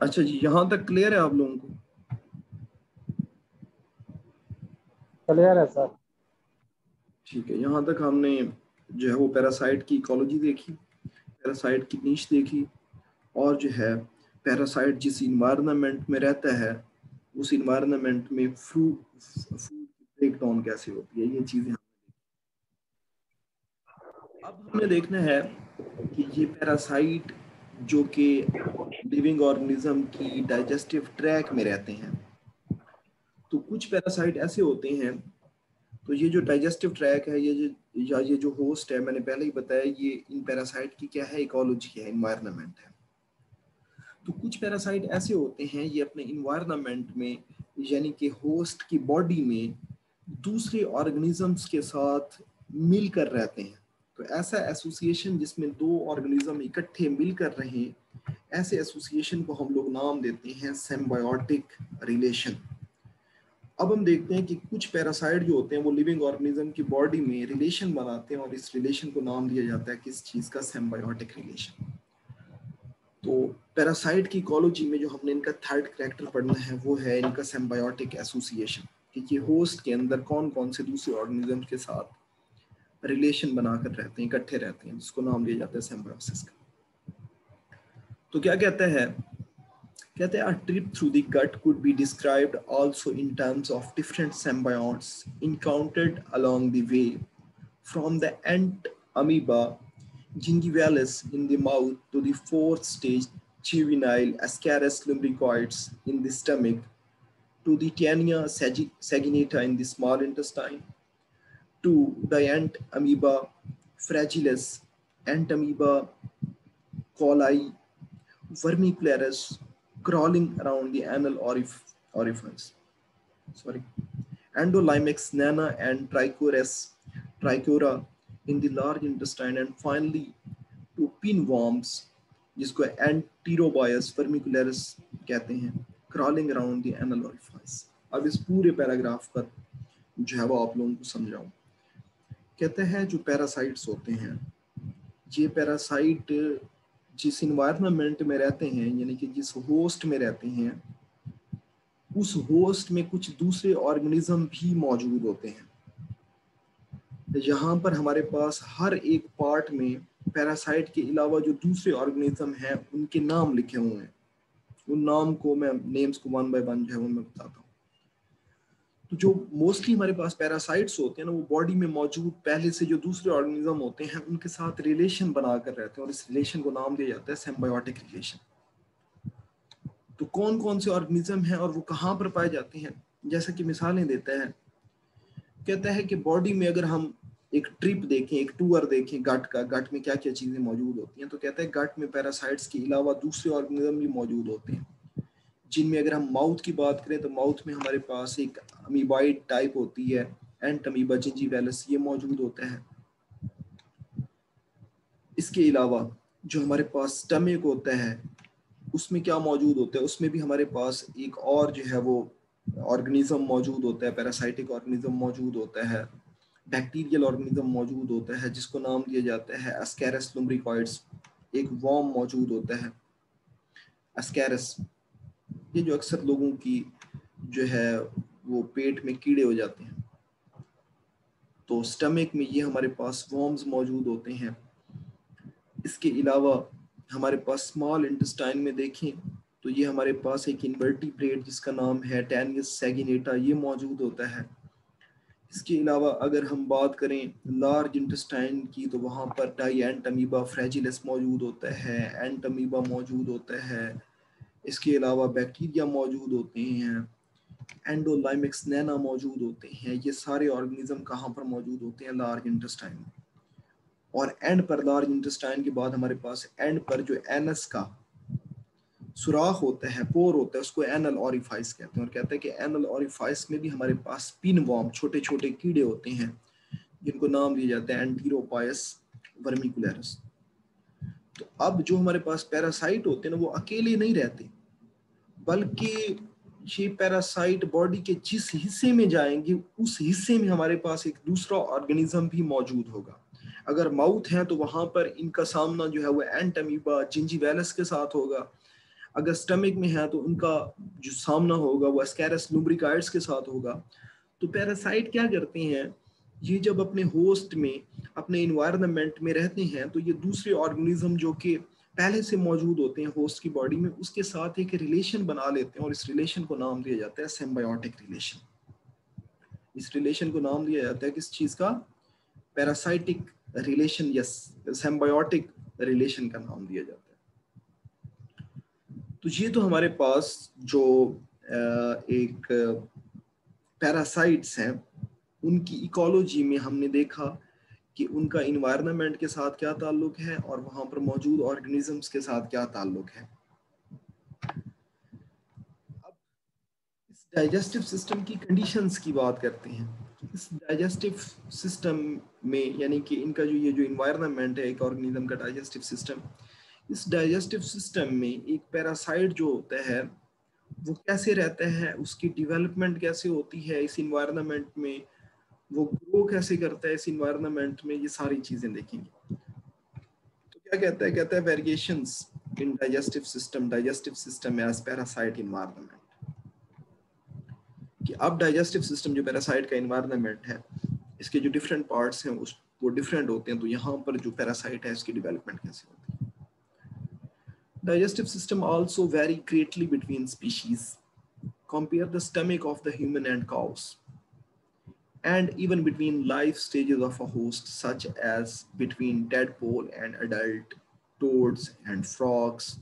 अच्छा जी, यहाँ तक क्लियर है आप लोगों को? क्लियर है सर। ठीक है, यहाँ तक हमने जो है वो पैरासाइट की इकोलॉजी देखी, पैरासाइट की नीश देखी, और जो है पैरासाइट जिस इन्वायरमेंट में रहता है उस इन्वायरमेंट में फूड ब्रेक डाउन कैसे होती है, ये चीजें। अब हमें देखना है कि ये पैरासाइट जो कि लिविंग ऑर्गेनिज्म की डाइजेस्टिव ट्रैक में रहते हैं, तो कुछ पैरासाइट ऐसे होते हैं, तो ये जो डाइजेस्टिव ट्रैक है, ये जो होस्ट है, मैंने पहले ही बताया, ये इन पैरासाइट की क्या है, इकोलॉजी है, इन्वायरमेंट है। तो कुछ पैरासाइट ऐसे होते हैं, ये अपने इन्वायरमेंट में यानी कि होस्ट की बॉडी में दूसरे ऑर्गेनिजम्स के साथ मिलकर रहते हैं। तो ऐसा एसोसिएशन जिसमें दो ऑर्गेनिज्म इकट्ठे मिलकर रहें, ऐसे एसोसिएशन को हम लोग नाम देते हैं सिम्बायोटिक रिलेशन। अब हम देखते हैं कि कुछ पैरासाइट जो होते हैं वो लिविंग ऑर्गेनिज्म की बॉडी में रिलेशन बनाते हैं, और इस रिलेशन को नाम दिया जाता है किस चीज का, सिम्बायोटिक रिलेशन। तो पैरासाइट की इकोलॉजी में जो हमने इनका थर्ड कैरेक्टर पढ़ना है वो है इनका सिम्बायोटिक एसोसिएशन, कि ये होस्ट के अंदर कौन कौन से दूसरे ऑर्गेनिज्म के साथ रिलेशन बनाकर रहते हैं, इकट्ठे रहते हैं, जिसको नाम दिया जाता है सिम्बायोसिस का। तो क्या कहता है, कहते हैं a trip through the gut could be described also in terms of different symbionts encountered along the way, from the ant amoeba gingivalis in the mouth to the fourth stage juvenile Ascaris lumbricoids in the stomach to the Taenia saginata in the small intestine to the ant amoeba fragilis, ant amoeba coli, vermicularis crawling around the anal orifice. Sorry. Endolimex nana and trichora in the large intestine, and finally to pinworms जिसको एंटीरोबायस वर्मिकुलरिस कहते हैं, crawling around the anal orifice. अब इस पूरे paragraph पर जो है वो आप लोगों को समझाऊं। कहते हैं जो पैरासाइट्स होते हैं, ये पैरासाइट जिस इन्वायरमेंट में रहते हैं, यानी कि जिस होस्ट में रहते हैं, उस होस्ट में कुछ दूसरे ऑर्गेनिज्म भी मौजूद होते हैं। यहाँ पर हमारे पास हर एक पार्ट में पैरासाइट के अलावा जो दूसरे ऑर्गेनिज्म हैं उनके नाम लिखे हुए हैं। उन नाम को मैं नेम्स को वन बाय वन जो है वो मैं बताता हूँ। तो जो मोस्टली हमारे पास पैरासाइट्स होते हैं ना, वो बॉडी में मौजूद पहले से जो दूसरे ऑर्गेनिज्म होते हैं उनके साथ रिलेशन बनाकर रहते हैं, और इस रिलेशन को नाम दिया जाता है सिम्बायोटिक रिलेशन। तो कौन कौन से ऑर्गेनिज्म हैं और वो कहाँ पर पाए जाते हैं, जैसा कि मिसालें देता है। कहता है कि बॉडी में अगर हम एक ट्रिप देखें, एक टूर देखें गट का, गट में क्या क्या चीजें मौजूद होती हैं, तो कहता है गट में पैरासाइट्स के अलावा दूसरे ऑर्गेनिज्म भी मौजूद होते हैं, जिनमें अगर हम माउथ की बात करें तो माउथ में हमारे पास एक अमीबाइड टाइप होती है, एंट अमीबा जिंजीवैलिस, ये मौजूद होता है। इसके अलावा जो हमारे पास स्टमक होता है उसमें क्या मौजूद होता है, उसमें भी हमारे पास एक और जो है वो ऑर्गेनिज्म मौजूद होता है, पैरासाइटिक ऑर्गेनिज्म मौजूद होता है, बैक्टीरियल ऑर्गेनिज्म मौजूद होता है, जिसको नाम दिया जाता है एस्कैरस लुम्ब्रिकॉइड्स। एक वॉर्म मौजूद होता है एस्कैरस, ये जो अक्सर लोगों की जो है वो पेट में कीड़े हो जाते हैं, तो स्टमक में ये हमारे पास वॉर्म्स मौजूद होते हैं। इसके अलावा हमारे पास स्मॉल इंटेस्टाइन में देखें तो ये हमारे पास एक इन्वर्टिब्रेट जिसका नाम है टैनियस सैगिनेटा, ये मौजूद होता है। इसके अलावा अगर हम बात करें लार्ज इंटेस्टाइन की, तो वहाँ पर डाइएंट अमीबा फ्रेजिलिस मौजूद होता है, एंट अमीबा मौजूद होता है। इसके अलावा बैक्टीरिया मौजूद होते हैं, एंडोलाइमिक्स नैना मौजूद होते हैं। ये सारे ऑर्गेनिज्म कहाँ पर मौजूद होते हैं, लार्ज इंटेस्टाइन में। और एंड पर, लार्ज इंटेस्टाइन के बाद हमारे पास एंड पर जो एनस का सुराख होता है, पोर होता है, उसको एनल ऑरिफाइस कहते हैं। और कहते हैं कि एनल ऑरिफाइस में भी हमारे पास पिन वॉर्म, छोटे छोटे कीड़े होते हैं, जिनको नाम दिया जाता है एंटीरोपायस वर्मिकुलरिस। तो अब जो हमारे पास पैरासाइट होते हैं ना, वो अकेले नहीं रहते, बल्कि ये पैरासाइट बॉडी के जिस हिस्से में जाएंगे उस हिस्से में हमारे पास एक दूसरा ऑर्गेनिज्म भी मौजूद होगा। अगर माउथ है तो वहां पर इनका सामना जो है वो एंट अमीबा जिंजीवैलिस के साथ होगा। अगर स्टमक में है तो उनका जो सामना होगा वो एस्कैरस लुब्रिकाइड्स के साथ होगा। तो पैरासाइट क्या करते हैं, ये जब अपने होस्ट में, अपने इन्वायरमेंट में रहते हैं, तो ये दूसरे ऑर्गेनिज्म जो कि पहले से मौजूद होते हैं होस्ट की बॉडी में, उसके साथ एक रिलेशन बना लेते हैं और इस रिलेशन को नाम दिया जाता है सिम्बायोटिक रिलेशन। इस रिलेशन को नाम दिया जाता है किस चीज का, पैरासाइटिक रिलेशन या सिम्बायोटिक रिलेशन का नाम दिया जाता है। तो ये तो हमारे पास जो एक पैरासाइट्स हैं उनकी इकोलॉजी में हमने देखा कि उनका इन्वायरमेंट के साथ क्या ताल्लुक है और वहां पर मौजूद ऑर्गेनिजम्स के साथ क्या ताल्लुक है। अब इस डाइजेस्टिव सिस्टम की कंडीशंस की बात करते हैं। इस डाइजेस्टिव सिस्टम में यानी कि इनका जो ये जो इन्वायरमेंट है एक ऑर्गेनिज्म का डाइजेस्टिव सिस्टम, इस डाइजेस्टिव सिस्टम में एक पैरासाइट जो होता है वो कैसे रहता है, उसकी डेवलपमेंट कैसे होती है इस इन्वायरमेंट में, वो ग्रो कैसे करता है इस इन्वायरमेंट में, ये सारी चीजें देखेंगे। तो क्या कहता है variations in digestive system as parasite environment, कि अब डाइजेस्टिव सिस्टम जो पैरासाइट का इन्वायरमेंट है इसके जो डिफरेंट पार्ट्स हैं उस वो डिफरेंट होते हैं। तो यहाँ पर जो पैरासाइट है इसकी डेवलपमेंट कैसे होती है। Digestive system also vary greatly between species. Compare the stomach of the human and cows, and even between life stages of a host, such as between tadpole and adult, toads and frogs.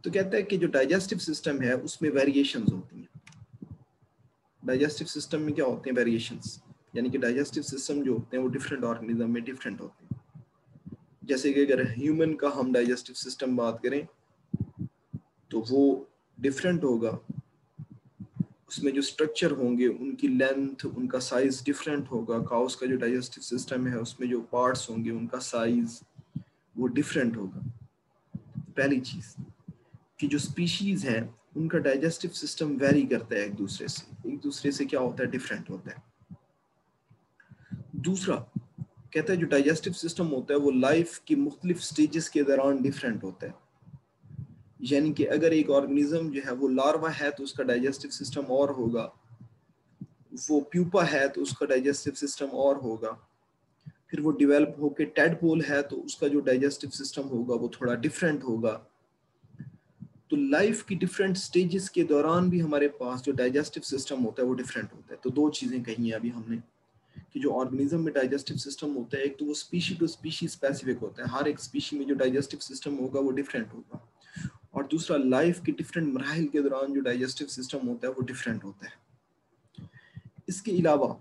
तो कहता है कि जो digestive system है उसमें variations होती हैं। Digestive system में क्या होते हैं, वेरिएशंस, यानी कि डाइजेस्टिव सिस्टम जो होते हैं वो डिफरेंट ऑर्गेनिज्म में डिफरेंट होते हैं। जैसे कि अगर ह्यूमन का हम डाइजेस्टिव सिस्टम बात करें तो वो डिफरेंट होगा, उसमें जो स्ट्रक्चर होंगे उनकी लेंथ, उनका साइज डिफरेंट होगा। काउस का जो डाइजेस्टिव सिस्टम है उसमें जो पार्ट्स होंगे उनका साइज वो डिफरेंट होगा। पहली चीज कि जो स्पीशीज है उनका डाइजेस्टिव सिस्टम वेरी करता है एक दूसरे से क्या होता है, डिफरेंट होता है। दूसरा कहता है जो डाइजेस्टिव सिस्टम होता है वो लाइफ की मुख्तलिफ स्टेजेस के दौरान डिफरेंट होता है। यानी कि अगर एक ऑर्गेनिज्म जो है वो लार्वा है तो उसका डाइजेस्टिव सिस्टम और होगा, वो प्यूपा है तो उसका डाइजेस्टिव सिस्टम और होगा, फिर वो डेवलप होके टेडपोल है तो उसका जो डाइजेस्टिव सिस्टम होगा वो थोड़ा डिफरेंट होगा। तो लाइफ की डिफरेंट स्टेजेस के दौरान भी हमारे पास जो डाइजेस्टिव सिस्टम होता है वो डिफरेंट होता है। तो दो चीजें कही हैं अभी हमने कि जो ऑर्गेनिज्म में डाइजेस्टिव सिस्टम होता है एक तो वो स्पीशी टू स्पीशी स्पेसिफिक होता है, हर एक स्पीशी में जो डाइजेस्टिव सिस्टम होगा वो डिफरेंट होगा, और दूसरा लाइफ के डिफरेंट मराहिल के दौरान जो डाइजेस्टिव सिस्टम होता है वो डिफरेंट होता है। इसके अलावा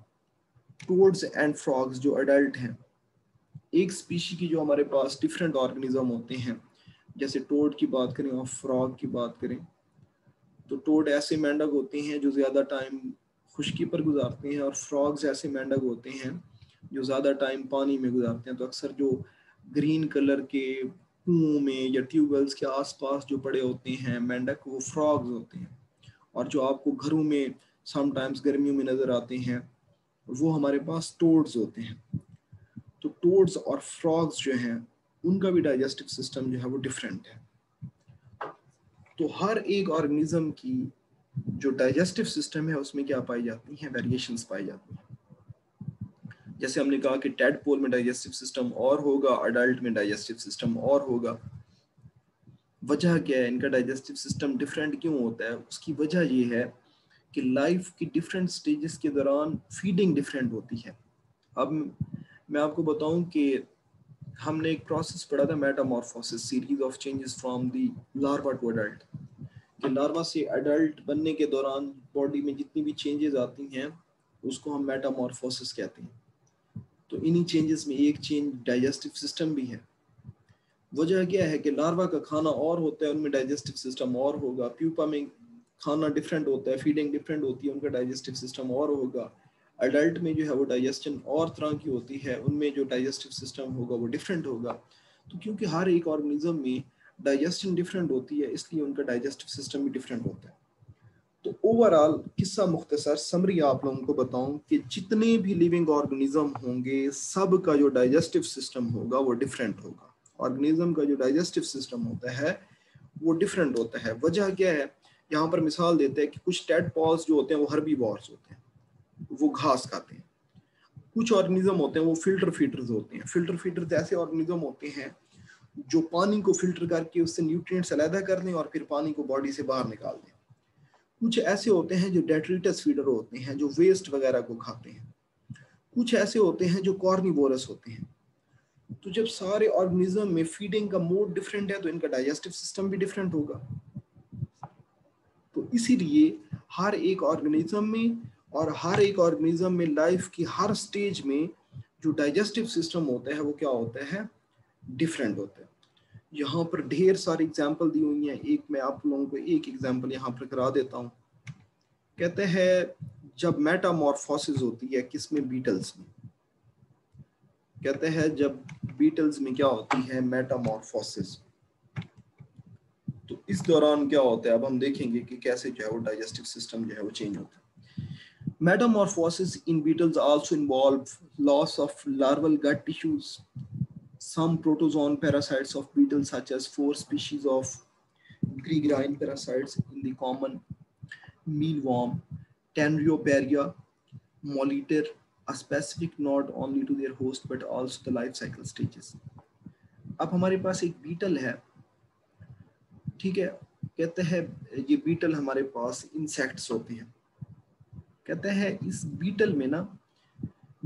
टोड्स एंड फ्रॉग्स जो अडल्ट हैं, एक स्पीशी की जो हमारे पास डिफरेंट ऑर्गेनिज्म होते हैं, जैसे टोड की बात करें और फ्रॉग की बात करें तो टोड ऐसे मेंढक होते हैं जो ज्यादा टाइम खुश्की पर गुजारते हैं और फ्रॉग्स ऐसे मेंढक होते हैं जो ज्यादा टाइम पानी में गुजारते हैं। तो अक्सर जो ग्रीन कलर के कुओं में या ट्यूबवेल्स के आसपास जो पड़े होते हैं मेंढक वो फ्रॉग्स होते हैं, और जो आपको घरों में समटाइम्स गर्मियों में नजर आते हैं वो हमारे पास टोड्स होते हैं। तो टोड्स और फ्रॉग्स जो हैं उनका भी डाइजेस्टिव सिस्टम जो है वो डिफरेंट है। तो हर एक ऑर्गेनिज्म की जो डाइजेस्टिव सिस्टम है उसमें क्या पाई जाती हैं, वेरिएशंस पाई जाती हैं। जैसे हमने कहा कि टेडपोल में डाइजेस्टिव सिस्टम और होगा, अडल्ट में डाइजेस्टिव सिस्टम और होगा। वजह क्या है, इनका डाइजेस्टिव सिस्टम डिफरेंट क्यों होता है, उसकी वजह ये है कि लाइफ की डिफरेंट स्टेजेस के दौरान फीडिंग डिफरेंट होती है। अब मैं आपको बताऊं कि हमने एक प्रोसेस पढ़ा था metamorphosis, series of changes from the larva to adult, कि लार्वा से अडल्ट बनने के दौरान बॉडी में जितनी भी चेंजेस आती हैं उसको हम मेटामॉर्फोसिस कहते हैं। तो इन्हीं चेंजेस में एक चेंज डाइजेस्टिव सिस्टम भी है। वजह क्या है कि लार्वा का खाना और होता है, उनमें डाइजेस्टिव सिस्टम और होगा। प्यूपा में खाना डिफरेंट होता है, फीडिंग डिफरेंट होती है, उनका डाइजेस्टिव सिस्टम और होगा। अडल्ट में जो है वो डाइजेशन और तरह की होती है, उनमें जो डाइजेस्टिव सिस्टम होगा वो डिफरेंट होगा। तो क्योंकि हर एक ऑर्गेनिज्म में डाइजेशन डिफरेंट होती है इसलिए उनका डाइजेस्टिव सिस्टम भी डिफरेंट होता है। तो ओवरऑल किस्सा मुख्तसर समरी आप लोगों को बताऊं कि जितने भी लिविंग ऑर्गेनिज्म होंगे सब का जो डाइजेस्टिव सिस्टम होगा वो डिफरेंट होगा। ऑर्गेनिज्म का जो डाइजेस्टिव सिस्टम होता है वो डिफरेंट होता है। वजह क्या है, यहाँ पर मिसाल देते हैं कि कुछ टेडपॉल्स जो होते हैं वो हर्बीवोर्स होते हैं, वो घास खाते हैं। कुछ ऑर्गेनिज्म होते हैं वो फिल्टर फीडर्स होते हैं। फिल्टर फीडर्स ऐसे ऑर्गेनिज्म होते हैं जो पानी को फिल्टर करके उससे न्यूट्रिएंट्स अलग कर दें और फिर पानी को बॉडी से बाहर निकाल दें। कुछ ऐसे होते हैं जो डेट्रिटस फीडर होते हैं, जो वेस्ट वगैरह को खाते हैं। कुछ ऐसे होते हैं जो कॉर्निवोरस होते हैं। तो जब सारे ऑर्गेनिज्म में फीडिंग का मोड डिफरेंट है तो इनका डाइजेस्टिव सिस्टम भी डिफरेंट होगा। तो इसीलिए हर एक ऑर्गेनिज्म में और हर एक ऑर्गेनिज्म में लाइफ की हर स्टेज में जो डाइजेस्टिव सिस्टम होता है वो क्या होता है, डिफरेंट होता है। यहाँ पर ढेर सारी एग्जाम्पल दी हुई हैं। एक मैं आप लोगों को एक एग्जाम्पल यहाँ पर करा देता हूँ। कहते हैं जब मेटामॉर्फोसिस होती है किसमें, बीटल्स में। कहते हैं जब बीटल्स में क्या होती है, मेटामॉर्फोसिस। तो इस दौरान क्या होता है, अब हम देखेंगे कि कैसे जो है वो डाइजेस्टिव सिस्टम जो है वो चेंज होता है। Metamorphosis in beetles also involve loss of larval gut tissues. Some protozoan parasites of beetles, such as 4 species of gregrine parasites in the common mealworm, Tanrioperia, Molitor, are specific not only to their host but also the life cycle stages. अब हमारे पास एक beetle है, ठीक है। कहते हैं ये beetle हमारे पास इंसेक्ट्स होते हैं। कहते हैं इस बीटल में ना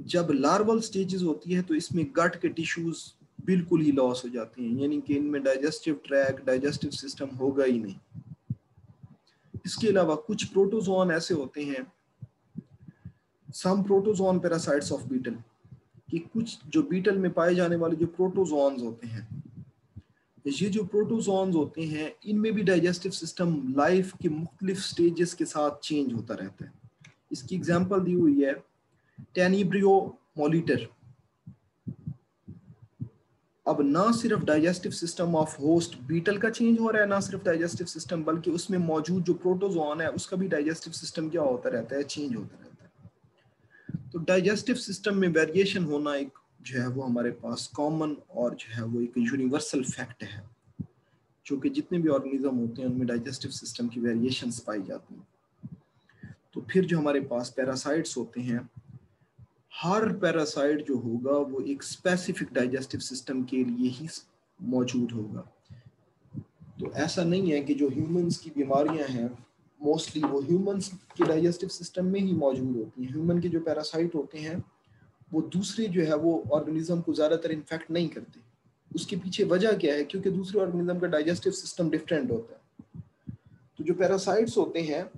जब लार्वल स्टेजेस होती है तो इसमें गट के टिश्यूज बिल्कुल ही लॉस हो जाते हैं, यानी कि इनमें डाइजेस्टिव ट्रैक, डाइजेस्टिव सिस्टम होगा ही नहीं। इसके अलावा कुछ प्रोटोजोन ऐसे होते हैं, सम प्रोटोजोन पैरासाइट्स ऑफ बीटल, कि कुछ जो बीटल में पाए जाने वाले जो प्रोटोजोन्स होते हैं, ये जो प्रोटोजोन्स होते हैं इनमें भी डाइजेस्टिव सिस्टम लाइफ के मुख्तलिफ स्टेजेस के साथ चेंज होता रहता है। इसकी एग्जांपल दी हुई है टेनिब्रियो मोलिटर। अब ना सिर्फ digestive system of host beetle का चेंज हो रहा है, ना सिर्फ डाइजेस्टिव सिस्टम, बल्कि उसमें मौजूद जो प्रोटोजोन है उसका भी डाइजेस्टिव सिस्टम क्या होता रहता है, चेंज होता रहता है। तो डाइजेस्टिव सिस्टम में वेरिएशन होना एक जो है वो हमारे पास कॉमन और जो है वो एक यूनिवर्सल फैक्ट है, जो कि जितने भी ऑर्गेनिज्म होते हैं उनमें डाइजेस्टिव सिस्टम की वेरिएशंस पाई जाती हैं। तो फिर जो हमारे पास पैरासाइट्स होते हैं, हर पैरासाइट जो होगा वो एक स्पेसिफिक डाइजेस्टिव सिस्टम के लिए ही मौजूद होगा। तो ऐसा नहीं है कि जो ह्यूमंस की बीमारियां हैं मोस्टली वो ह्यूमंस के डाइजेस्टिव सिस्टम में ही मौजूद होती हैं। ह्यूमन के जो पैरासाइट होते हैं वो दूसरे जो है वो ऑर्गेनिज्म को ज़्यादातर इन्फेक्ट नहीं करते। उसके पीछे वजह क्या है, क्योंकि दूसरे ऑर्गेनिज्म का डाइजेस्टिव सिस्टम डिफरेंट होता है। तो जो पैरासाइट्स होते हैं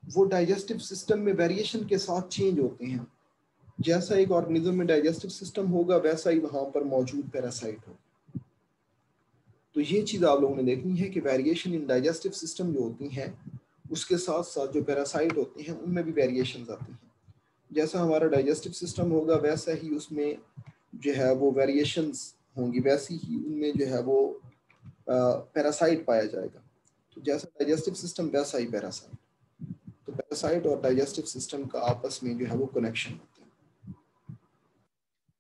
वो डाइजेस्टिव सिस्टम में वेरिएशन के साथ चेंज होते हैं। जैसा एक ऑर्गेनिज्म में डाइजेस्टिव सिस्टम होगा वैसा ही वहां पर मौजूद पैरासाइट होगा। तो ये चीज आप लोगों ने देखनी है कि वेरिएशन इन डाइजेस्टिव सिस्टम जो होती हैं उसके साथ साथ जो पैरासाइट होते हैं उनमें भी वेरिएशंस आती हैं। जैसा हमारा डाइजेस्टिव सिस्टम होगा वैसा ही उसमें जो है वो वेरिएशंस होंगी, वैसी ही उनमें जो है वो पैरासाइट पाया जाएगा। तो जैसा डाइजेस्टिव सिस्टम वैसा ही पैरासाइट। तो पैरासाइट और डाइजेस्टिव सिस्टम का आपस में जो है वो कनेक्शन होता है।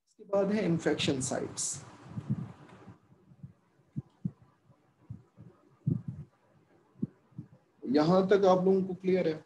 इसके बाद है इन्फेक्शन साइट्स। यहां तक आप लोगों को क्लियर है?